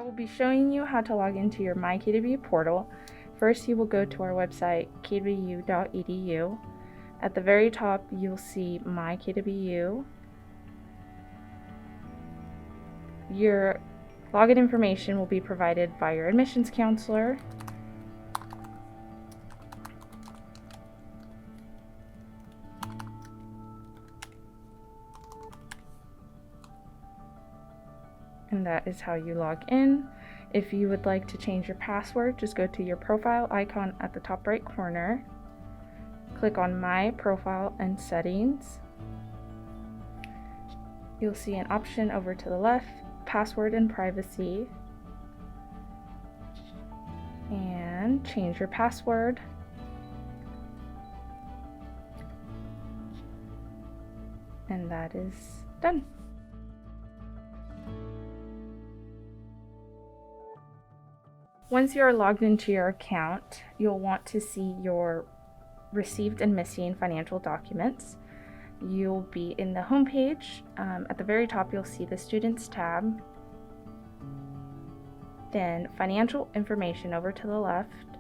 I will be showing you how to log into your MYKWU portal. First, you will go to our website, mykwu.edu. At the very top, you'll see MYKWU. Your login information will be provided by your admissions counselor. And that is how you log in. If you would like to change your password, just go to your profile icon at the top right corner. Click on My Profile and Settings. You'll see an option over to the left, Password and Privacy. And change your password. And that is done. Once you are logged into your account, you'll want to see your received and missing financial documents. You'll be in the home page. At the very top, you'll see the Students tab. Then Financial Information over to the left.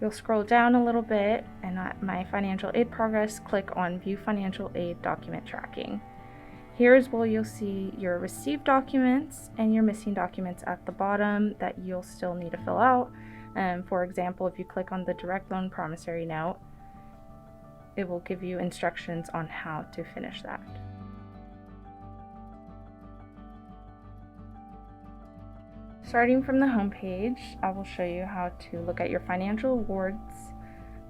You'll scroll down a little bit, and at My Financial Aid Progress, click on View Financial Aid Document Tracking. Here is where you'll see your received documents and your missing documents at the bottom that you'll still need to fill out. For example, if you click on the Direct Loan Promissory Note, it will give you instructions on how to finish that. Starting from the home page, I will show you how to look at your financial awards,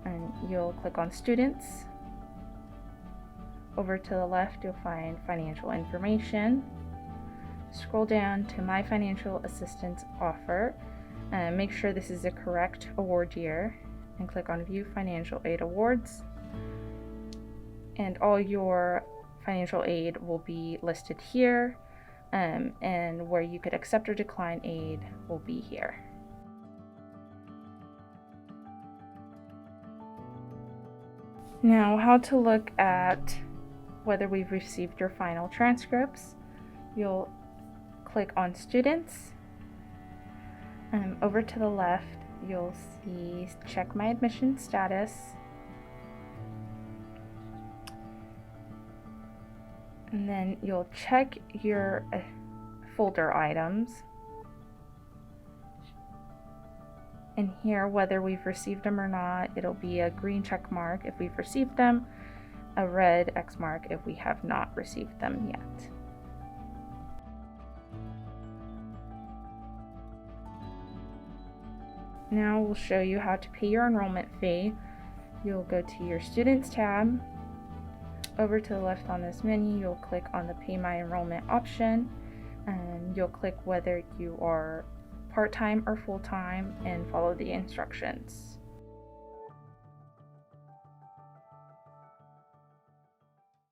and you'll click on Students. Over to the left, you'll find Financial Information. Scroll down to My Financial Assistance Offer. Make sure this is the correct award year, and click on View Financial Aid Awards. And all your financial aid will be listed here, and where you could accept or decline aid will be here. Now, how to look at whether we've received your final transcripts. You'll click on Students. Over to the left, you'll see Check My Admission Status. And then you'll check your folder items. And here, whether we've received them or not, it'll be a green check mark if we've received them, a red X mark if we have not received them yet. Now we'll show you how to pay your enrollment fee. You'll go to your Students tab. Over to the left on this menu, you'll click on the Pay My Enrollment option, and you'll click whether you are part-time or full-time and follow the instructions.